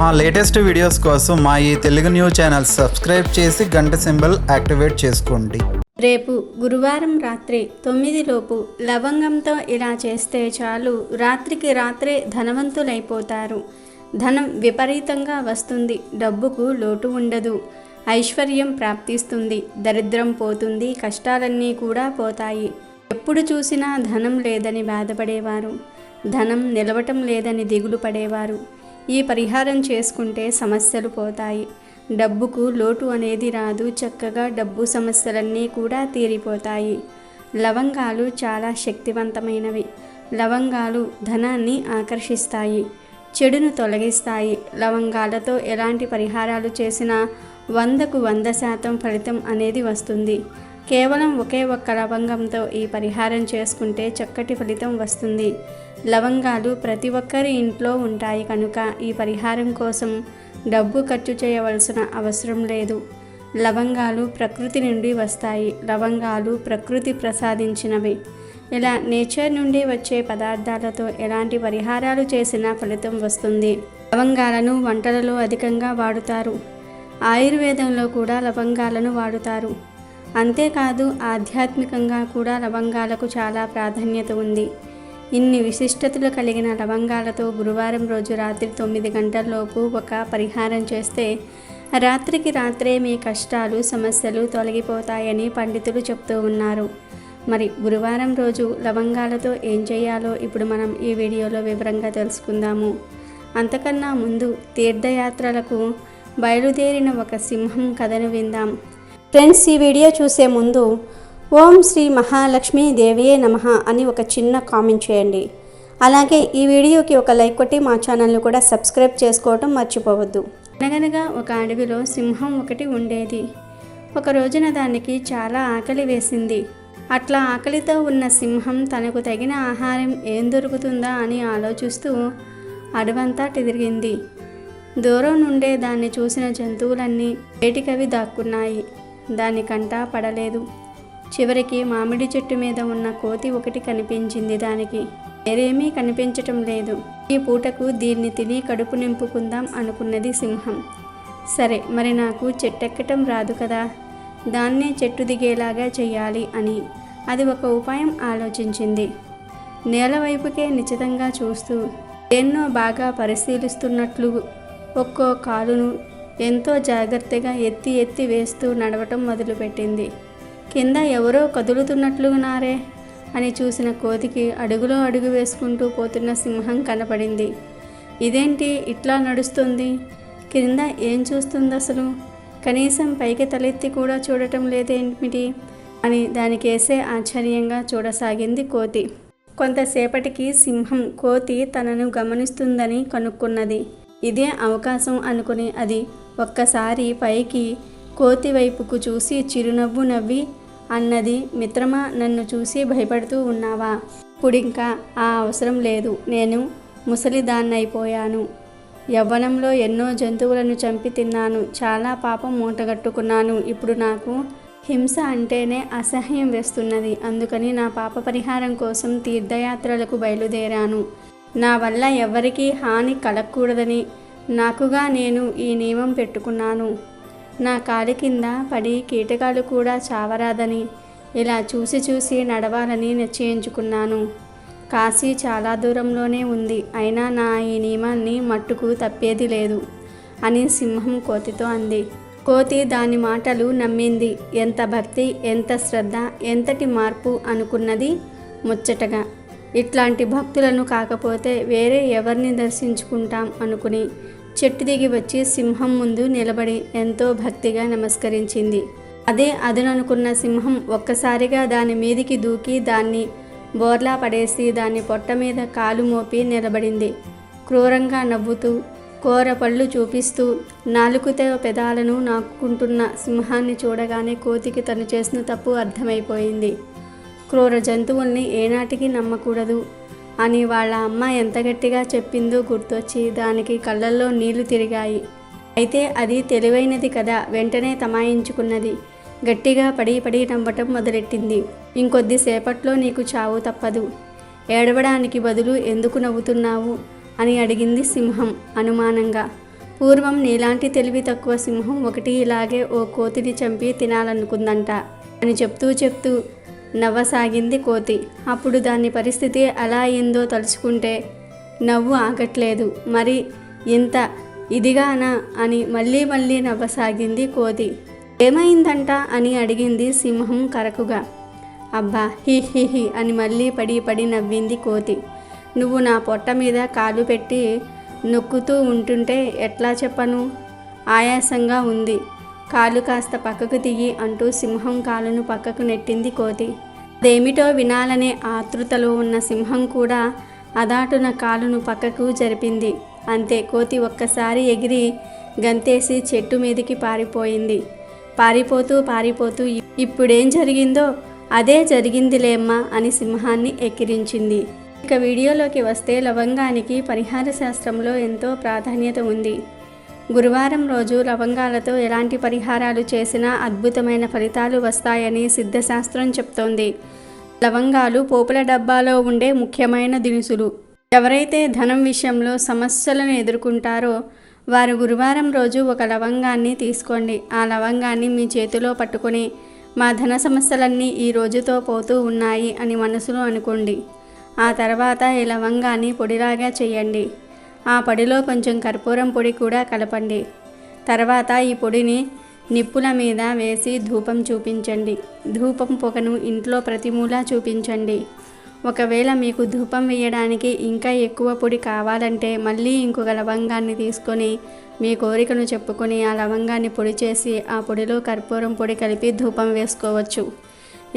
మా latest videos కోసం మా ఈ తెలుగు న్యూస్ ఛానల్ సబ్స్క్రైబ్ చేసి గంట సింబల్ యాక్టివేట్ చేసుకోండి. రేపు గురువారం రాత్రి 9 లోపు లవంగంతో ఇలా చేస్తే చాలు, రాత్రికి రాత్రే ధనవంతులైపోతారు. ధనం విపరీతంగా వస్తుంది, డబ్బుకు లోటు ఉండదు, ఐశ్వర్యం ప్రాప్తిస్తుంది, దరిద్రం పోతుంది, కష్టాలన్నీ కూడా పోతాయి. ఎప్పుడు చూసినా ధనం లేదని బాధపడేవారు, ధనం నిలవటం లేదని దిగులు పడేవారు ఈ పరిహారం చేసుకుంటే సమస్యలు పోతాయి. డబ్బుకు లోటు అనేది రాదు, చక్కగా డబ్బు సమస్యలన్నీ కూడా తీరిపోతాయి. లవంగాలు చాలా శక్తివంతమైనవి. లవంగాలు ధనాన్ని ఆకర్షిస్తాయి, చెడును తొలగిస్తాయి. లవంగాలతో ఎలాంటి పరిహారాలు చేసినా 100కు 100% ఫలితం అనేది వస్తుంది. కేవలం ఒకే ఒక్క లవంగంతో ఈ పరిహారం చేసుకుంటే చక్కటి ఫలితం వస్తుంది. లవంగాలు ప్రతి ఒక్కరి ఇంట్లో ఉంటాయి కనుక ఈ పరిహారం కోసం డబ్బు ఖర్చు చేయవలసిన అవసరం లేదు. లవంగాలు ప్రకృతి నుండి వస్తాయి. లవంగాలు ప్రకృతి ప్రసాదించినవి. ఇలా నేచర్ నుండి వచ్చే పదార్థాలతో ఎలాంటి పరిహారాలు చేసినా ఫలితం వస్తుంది. లవంగాలను వంటలలో అధికంగా వాడుతారు. ఆయుర్వేదంలో కూడా లవంగాలను వాడుతారు. అంతేకాదు ఆధ్యాత్మికంగా కూడా లవంగాలకు చాలా ప్రాధాన్యత ఉంది. ఇన్ని విశిష్టతలు కలిగిన లవంగాలతో గురువారం రోజు రాత్రి 9 గంటలలోపు ఒక పరిహారం చేస్తే రాత్రికి రాత్రే మీ కష్టాలు సమస్యలు తొలగిపోతాయని పండితులు చెప్తూ ఉన్నారు. మరి గురువారం రోజు లవంగాలతో ఏం చేయాలో ఇప్పుడు మనం ఈ వీడియోలో వివరంగా తెలుసుకుందాము. అంతకన్నా ముందు తీర్థయాత్రలకు బయలుదేరిన ఒక సింహం కథను విందాం. ఫ్రెండ్స్, ఈ వీడియో చూసే ముందు ఓం శ్రీ మహాలక్ష్మీ దేవియే నమః అని ఒక చిన్న కామెంట్ చేయండి. అలాగే ఈ వీడియోకి ఒక లైక్ కొట్టి మా ఛానల్ని కూడా సబ్స్క్రైబ్ చేసుకోవటం మర్చిపోవద్దు. అనగనగా ఒక అడవిలో సింహం ఒకటి ఉండేది. ఒక రోజున దానికి చాలా ఆకలి వేసింది. అట్లా ఆకలితో ఉన్న సింహం తనకు తగిన ఆహారం ఏం దొరుకుతుందా అని ఆలోచిస్తూ అడవంతా తిరిగింది. దూరం నుండే దాన్ని చూసిన జంతువులన్నీ వేటికవి దాక్కున్నాయి. దాని కంట పడలేదు. చివరికి మామిడి చెట్టు మీద ఉన్న కోతి ఒకటి కనిపించింది. దానికి వేరేమీ కనిపించటం లేదు. ఈ పూటకు దీన్ని తిని కడుపు నింపుకుందాం అనుకున్నది సింహం. సరే, మరి నాకు చెట్టెక్కటం రాదు కదా, దాన్నే చెట్టు దిగేలాగా చెయ్యాలి అని అది ఒక ఉపాయం ఆలోచించింది. నేల వైపుకే నిశ్చితంగా చూస్తూ ఎన్నో బాగా పరిశీలిస్తున్నట్లు ఒక్కో కాలును ఎంతో జాగ్రత్తగా ఎత్తి ఎత్తి వేస్తూ నడవటం మొదలుపెట్టింది. కింద ఎవరో కదులుతున్నట్లున్నారే అని చూసిన కోతికి అడుగులో అడుగు వేసుకుంటూ పోతున్న సింహం కనపడింది. ఇదేంటి ఇట్లా నడుస్తుంది, కింద ఏం చూస్తుంది అసలు, కనీసం పైకి తలెత్తి కూడా చూడటం లేదేమిటి అని దానికేసే ఆశ్చర్యంగా చూడసాగింది కోతి. కొంతసేపటికి సింహం కోతి తనను గమనిస్తుందని కనుక్కున్నది. ఇదే అవకాశం అనుకుని అది ఒక్కసారి పైకి కోతి వైపుకు చూసి చిరునవ్వు నవ్వి అన్నది, మిత్రమా, నన్ను చూసి భయపడుతూ ఉన్నావా? ఇప్పుడింకా ఆ అవసరం లేదు. నేను ముసలిదాన్నైపోయాను. యవ్వనంలో ఎన్నో జంతువులను చంపి తిన్నాను. చాలా పాపం మూటగట్టుకున్నాను. ఇప్పుడు నాకు హింస అంటేనే అసహ్యం వేస్తున్నది. అందుకని నా పాప పరిహారం కోసం తీర్థయాత్రలకు బయలుదేరాను. నా వల్ల ఎవరికీ హాని కలగకూడదని నాకుగా నేను ఈ నియమం పెట్టుకున్నాను. నా కాలి కింద పడి కీటకాలు కూడా చావరాదని ఇలా చూసి చూసి నడవాలని నిశ్చయించుకున్నాను. కాశీ చాలా దూరంలోనే ఉంది, అయినా నా ఈ నియమాన్ని మట్టుకు తప్పేది లేదు అని సింహం కోతితో అంది. కోతి దాని మాటలు నమ్మింది. ఎంత భక్తి, ఎంత శ్రద్ధ, ఎంతటి మార్పు అనుకున్నది ముచ్చటగా. ఇట్లాంటి భక్తులను కాకపోతే వేరే ఎవరిని దర్శించుకుంటాం అనుకుని చెట్టు దిగి వచ్చి సింహం ముందు నిలబడి ఎంతో భక్తిగా నమస్కరించింది. అదే అదుననుకున్న సింహం ఒక్కసారిగా దాని మీదికి దూకి దాన్ని బోర్లా పడేసి దాని పొట్ట మీద కాలు మోపి నిలబడింది. క్రూరంగా నవ్వుతూ కోర పళ్ళు చూపిస్తూ నాలుకతో పెదాలను నాకుకుంటున్న సింహాన్ని చూడగానే కోతికి తను చేసిన తప్పు అర్థమైపోయింది. క్రూర జంతువుల్ని ఏనాటికి నమ్మకూడదు అని వాళ్ళ అమ్మ ఎంత గట్టిగా చెప్పిందో గుర్తొచ్చి దానికి కళ్ళల్లో నీళ్లు తిరిగాయి. అయితే అది తెలివైనది కదా, వెంటనే తమాయించుకున్నది. గట్టిగా పడి పడి నవ్వటం మొదలెట్టింది. ఇంకొద్దిసేపట్లో నీకు చావు తప్పదు, ఏడవడానికి బదులు ఎందుకు నవ్వుతున్నావు అని అడిగింది సింహం అనుమానంగా. పూర్వం నీలాంటి తెలివి తక్కువ సింహం ఒకటి ఇలాగే ఓ కోతిని చంపి తినాలనుకుందంట అని చెప్తూ నవ్వసాగింది కోతి. అప్పుడు దాని పరిస్థితి ఎలా అయిందో తలుచుకుంటే నవ్వు ఆగట్లేదు. మరి ఇంత ఇదిగానా అని మళ్ళీ నవ్వసాగింది కోతి. ఏమైందంట అని అడిగింది సింహం కరకుగా. అబ్బా హి అని మళ్ళీ పడి నవ్వింది కోతి. నువ్వు నా పొట్ట మీద కాలు పెట్టి నొక్కుతూ ఉంటుంటే ఎట్లా చెప్పను, ఆయాసంగా ఉంది, కాలు కాస్త పక్కకు దిగి అంటూ సింహం కాలును పక్కకు నెట్టింది కోతి. అదేమిటో వినాలనే ఆతృతలో ఉన్న సింహం కూడా అదాటున కాలును పక్కకు జరిపింది. అంతే, కోతి ఒక్కసారి ఎగిరి గంతేసి చెట్టు మీదికి పారిపోయింది. పారిపోతూ ఇప్పుడేం జరిగిందో అదే జరిగిందిలేమ్మా అని సింహాన్ని ఎక్కిరించింది. ఇక వీడియోలోకి వస్తే లవంగానికి పరిహార శాస్త్రంలో ఎంతో ప్రాధాన్యత ఉంది. గురువారం రోజు లవంగాలతో ఎలాంటి పరిహారాలు చేసినా అద్భుతమైన ఫలితాలు వస్తాయని సిద్ధశాస్త్రం చెప్తోంది. లవంగాలు పోపుల డబ్బాలో ఉండే ముఖ్యమైన దినుసులు. ఎవరైతే ధనం విషయంలో సమస్యలను ఎదుర్కొంటారో వారు గురువారం రోజు ఒక లవంగాన్ని తీసుకోండి. ఆ లవంగాన్ని మీ చేతిలో పట్టుకొని మా ధన సమస్యలన్నీ ఈ రోజుతో పోతూ ఉన్నాయి అని మనసులో అనుకోండి. ఆ తర్వాత ఈ లవంగాన్ని పొడిలాగా చేయండి. ఆ పొడిలో కొంచెం కర్పూరం పొడి కూడా కలపండి. తర్వాత ఈ పొడిని నిప్పుల మీద వేసి ధూపం చూపించండి. ధూపం పొగను ఇంట్లో ప్రతి మూలా చూపించండి. ఒకవేళ మీకు ధూపం వేయడానికి ఇంకా ఎక్కువ పొడి కావాలంటే మళ్ళీ ఇంకొక లవంగాన్ని తీసుకొని మీ కోరికను చెప్పుకొని ఆ లవంగాన్ని పొడి చేసి ఆ పొడిలో కర్పూరం పొడి కలిపి ధూపం వేసుకోవచ్చు.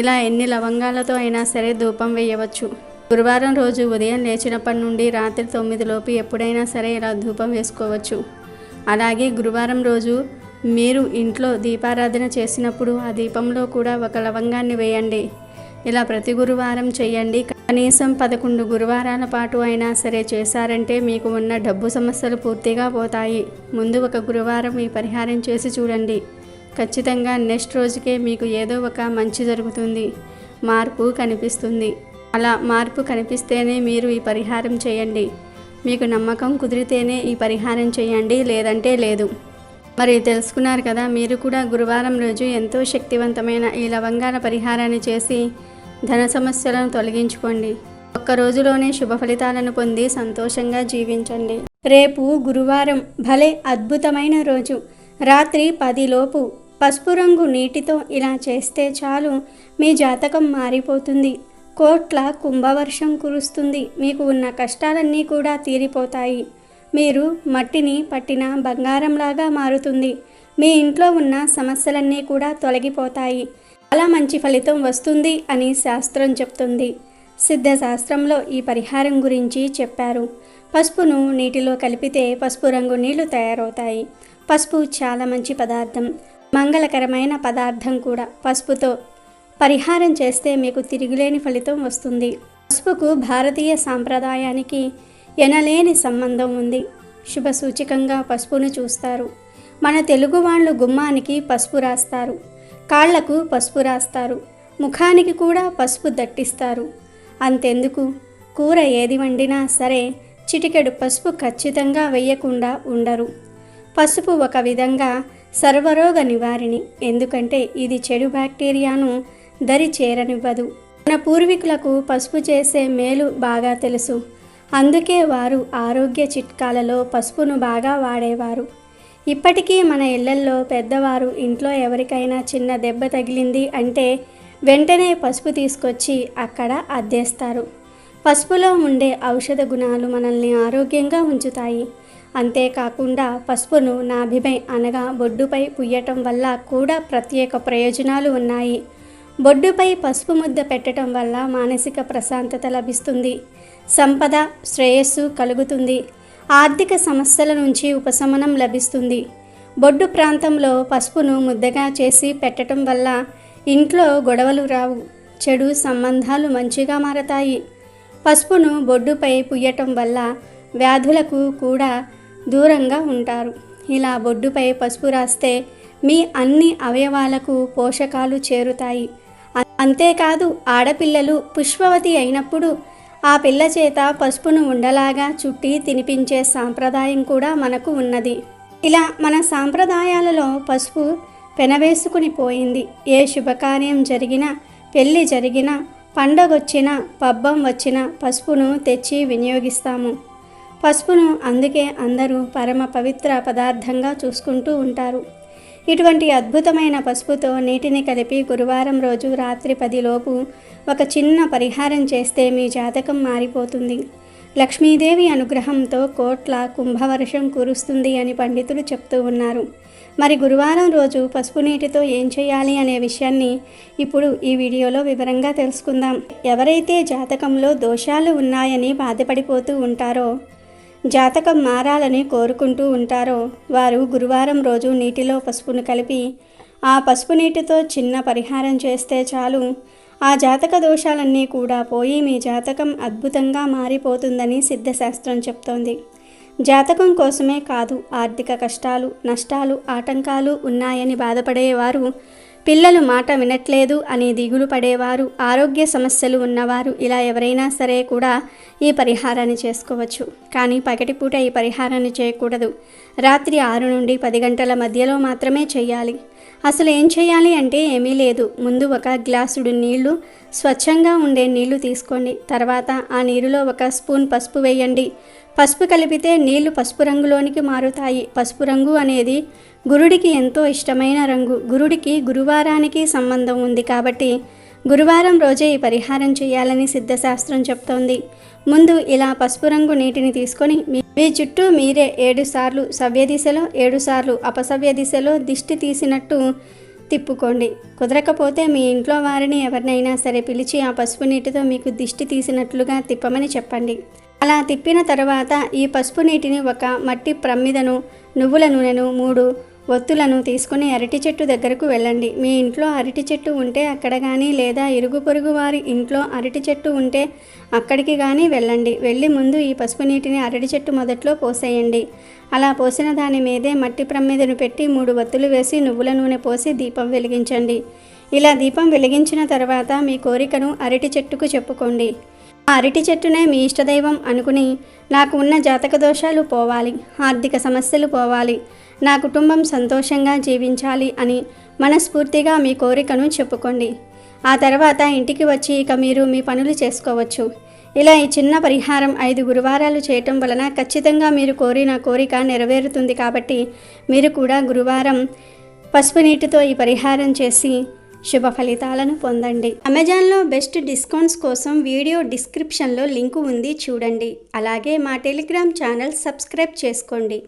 ఇలా ఎన్ని లవంగాలతో అయినా సరే ధూపం వేయవచ్చు. గురువారం రోజు ఉదయం లేచినప్పటి నుండి రాత్రి 9 లోపు ఎప్పుడైనా సరే ఇలా ధూపం వేసుకోవచ్చు. అలాగే గురువారం రోజు మీరు ఇంట్లో దీపారాధన చేసినప్పుడు ఆ దీపంలో కూడా ఒక లవంగాన్ని వేయండి. ఇలా ప్రతి గురువారం చేయండి. కనీసం 11 గురువారాల పాటు అయినా సరే చేశారంటే మీకు ఉన్న డబ్బు సమస్యలు పూర్తిగా పోతాయి. ముందు ఒక గురువారం ఈ పరిహారం చేసి చూడండి. ఖచ్చితంగా నెక్స్ట్ రోజుకే మీకు ఏదో ఒక మంచి జరుగుతుంది, మార్పు కనిపిస్తుంది. అలా మార్పు కనిపిస్తేనే మీరు ఈ పరిహారం చేయండి. మీకు నమ్మకం కుదిరితేనే ఈ పరిహారం చేయండి, లేదంటే లేదు. మరి తెలుసుకున్నారు కదా, మీరు కూడా గురువారం రోజు ఎంతో శక్తివంతమైన ఈ లవంగాల పరిహారాన్ని చేసి ధన సమస్యలను తొలగించుకోండి. ఒక్క రోజులోనే శుభ ఫలితాలను పొంది సంతోషంగా జీవించండి. రేపు గురువారం భలే అద్భుతమైన రోజు. రాత్రి 10 లోపు పసుపు రంగు నీటితో ఇలా చేస్తే చాలు మీ జాతకం మారిపోతుంది. కోట్ల కుంభవర్షం కురుస్తుంది. మీకు ఉన్న కష్టాలన్నీ కూడా తీరిపోతాయి. మీరు మట్టిని పట్టిన బంగారంలాగా మారుతుంది. మీ ఇంట్లో ఉన్న సమస్యలన్నీ కూడా తొలగిపోతాయి. చాలా మంచి ఫలితం వస్తుంది అని శాస్త్రం చెప్తుంది. సిద్ధశాస్త్రంలో ఈ పరిహారం గురించి చెప్పారు. పసుపును నీటిలో కలిపితే పసుపు రంగు నీళ్లు తయారవుతాయి. పసుపు చాలా మంచి పదార్థం, మంగళకరమైన పదార్థం కూడా. పసుపుతో పరిహారం చేస్తే మీకు తిరుగులేని ఫలితం వస్తుంది. పసుపుకు భారతీయ సాంప్రదాయానికి ఎనలేని సంబంధం ఉంది. శుభ సూచకంగా పసుపును చూస్తారు. మన తెలుగు వాళ్ళు గుమ్మానికి పసుపు రాస్తారు, కాళ్లకు పసుపు రాస్తారు, ముఖానికి కూడా పసుపు దట్టిస్తారు. అంతెందుకు, కూర ఏది వండినా సరే చిటికెడు పసుపు ఖచ్చితంగా వేయకుండా ఉండరు. పసుపు ఒక విధంగా సర్వరోగ నివారిణి. ఎందుకంటే ఇది చెడు బ్యాక్టీరియాను దరి చేరనివ్వదు. మన పూర్వీకులకు పసుపు చేసే మేలు బాగా తెలుసు. అందుకే వారు ఆరోగ్య చిట్కాలలో పసుపును బాగా వాడేవారు. ఇప్పటికీ మన ఇళ్లల్లో పెద్దవారు ఇంట్లో ఎవరికైనా చిన్న దెబ్బ తగిలింది అంటే వెంటనే పసుపు తీసుకొచ్చి అక్కడ అద్దేస్తారు. పసుపులో ఉండే ఔషధ గుణాలు మనల్ని ఆరోగ్యంగా ఉంచుతాయి. అంతేకాకుండా పసుపును నాభిపై అనగా బొడ్డుపై పుయ్యటం వల్ల కూడా ప్రత్యేక ప్రయోజనాలు ఉన్నాయి. బొడ్డుపై పసుపు ముద్ద పెట్టడం వల్ల మానసిక ప్రశాంతత లభిస్తుంది, సంపద శ్రేయస్సు కలుగుతుంది, ఆర్థిక సమస్యల నుంచి ఉపశమనం లభిస్తుంది. బొడ్డు ప్రాంతంలో పసుపును ముద్దగా చేసి పెట్టడం వల్ల ఇంట్లో గొడవలు రావు, చెడు సంబంధాలు మంచిగా మారతాయి. పసుపును బొడ్డుపై పుయ్యటం వల్ల వ్యాధులకు కూడా దూరంగా ఉంటారు. ఇలా బొడ్డుపై పసుపు రాస్తే మీ అన్ని అవయవాలకు పోషకాలు చేరుతాయి. అంతేకాదు, ఆడపిల్లలు పుష్పవతి అయినప్పుడు ఆ పిల్ల చేత పసుపును ఉండలాగా చుట్టి తినిపించే సాంప్రదాయం కూడా మనకు ఉన్నది. ఇలా మన సాంప్రదాయాలలో పసుపు పెనవేసుకుని పోయింది. ఏ శుభకార్యం జరిగినా, పెళ్ళి జరిగినా, పండగొచ్చినా, పబ్బం వచ్చినా పసుపును తెచ్చి వినియోగిస్తాము. పసుపును అందుకే అందరూ పరమ పవిత్ర పదార్థంగా చూసుకుంటూ ఉంటారు. ఇటువంటి అద్భుతమైన పసుపుతో నీటిని కలిపి గురువారం రోజు రాత్రి 10 లోపు ఒక చిన్న పరిహారం చేస్తే మీ జాతకం మారిపోతుంది. లక్ష్మీదేవి అనుగ్రహంతో కోట్ల కుంభవర్షం కురుస్తుంది అని పండితులు చెప్తూ ఉన్నారు. మరి గురువారం రోజు పసుపు నీటితో ఏం చేయాలి అనే విషయాన్ని ఇప్పుడు ఈ వీడియోలో వివరంగా తెలుసుకుందాం. ఎవరైతే జాతకంలో దోషాలు ఉన్నాయని బాధపడిపోతూ ఉంటారో, జాతకం మారాలని కోరుకుంటూ ఉంటారో వారు గురువారం రోజు నీటిలో పసుపును కలిపి ఆ పసుపు నీటితో చిన్న పరిహారం చేస్తే చాలు, ఆ జాతక దోషాలన్నీ కూడా పోయి మీ జాతకం అద్భుతంగా మారిపోతుందని సిద్ధశాస్త్రం చెప్తోంది. జాతకం కోసమే కాదు, ఆర్థిక కష్టాలు, నష్టాలు, ఆటంకాలు ఉన్నాయని బాధపడేవారు, పిల్లలు మాట వినట్లేదు అని దిగులు పడేవారు, ఆరోగ్య సమస్యలు ఉన్నవారు, ఇలా ఎవరైనా సరే కూడా ఈ పరిహారాన్ని చేసుకోవచ్చు. కానీ పగటిపూట ఈ పరిహారాన్ని చేయకూడదు. రాత్రి 6 నుండి 10 గంటల మధ్యలో మాత్రమే చేయాలి. అసలు ఏం చేయాలి అంటే ఏమీ లేదు. ముందు ఒక గ్లాసుడు నీళ్లు, స్వచ్ఛంగా ఉండే నీళ్లు తీసుకోండి. తర్వాత ఆ నీరులో 1 స్పూన్ పసుపు వేయండి. పసుపు కలిపితే నీళ్లు పసుపు రంగులోనికి మారుతాయి. పసుపు రంగు అనేది గురుడికి ఎంతో ఇష్టమైన రంగు. గురుడికి గురువారానికి సంబంధం ఉంది కాబట్టి గురువారం రోజే ఈ పరిహారం చేయాలని సిద్ధశాస్త్రం చెప్తోంది. ముందు ఇలా పసుపు రంగు నీటిని తీసుకొని మీ చుట్టూ మీరే 7 సార్లు సవ్య దిశలో, 7 సార్లు అపసవ్య దిశలో దిష్టి తీసినట్టు తిప్పుకోండి. కుదరకపోతే మీ ఇంట్లో వారిని ఎవరినైనా సరే పిలిచి ఆ పసుపు నీటితో మీకు దిష్టి తీసినట్లుగా తిప్పమని చెప్పండి. అలా తిప్పిన తర్వాత ఈ పసుపు నీటిని ఒక మట్టి ప్రమిదను, నువ్వుల నూనెను, 3 ఒత్తులను తీసుకుని అరటి చెట్టు దగ్గరకు వెళ్ళండి. మీ ఇంట్లో అరటి చెట్టు ఉంటే అక్కడ కానీ, లేదా ఇరుగు పొరుగు వారి ఇంట్లో అరటి చెట్టు ఉంటే అక్కడికి కానీ వెళ్ళండి. వెళ్ళి ముందు ఈ పసుపు నీటిని అరటి చెట్టు మొదట్లో పోసేయండి. అలా పోసిన దాని మీదే మట్టి ప్రమిదను పెట్టి 3 ఒత్తులు వేసి నువ్వుల నూనె పోసి దీపం వెలిగించండి. ఇలా దీపం వెలిగించిన తర్వాత మీ కోరికను అరటి చెట్టుకు చెప్పుకోండి. ఆ అరటి చెట్టునే మీ ఇష్టదైవం అనుకుని, నాకు ఉన్న జాతక దోషాలు పోవాలి, ఆర్థిక సమస్యలు పోవాలి, నా కుటుంబం సంతోషంగా జీవించాలి అని మనస్ఫూర్తిగా మీ కోరికను చెప్పుకోండి. ఆ తర్వాత ఇంటికి వచ్చి ఇక మీరు మీ పనులు చేసుకోవచ్చు. ఇలా ఈ చిన్న పరిహారం 5 గురువారాలు చేయటం వలన ఖచ్చితంగా మీరు కోరిన కోరిక నెరవేరుతుంది. కాబట్టి మీరు కూడా గురువారం పసుపు నీటితో ఈ పరిహారం చేసి శుభ ఫలితాలను పొందండి. అమెజాన్లో బెస్ట్ డిస్కౌంట్స్ కోసం వీడియో డిస్క్రిప్షన్లో లింకు ఉంది, చూడండి. అలాగే మా టెలిగ్రామ్ ఛానల్ సబ్స్క్రైబ్ చేసుకోండి.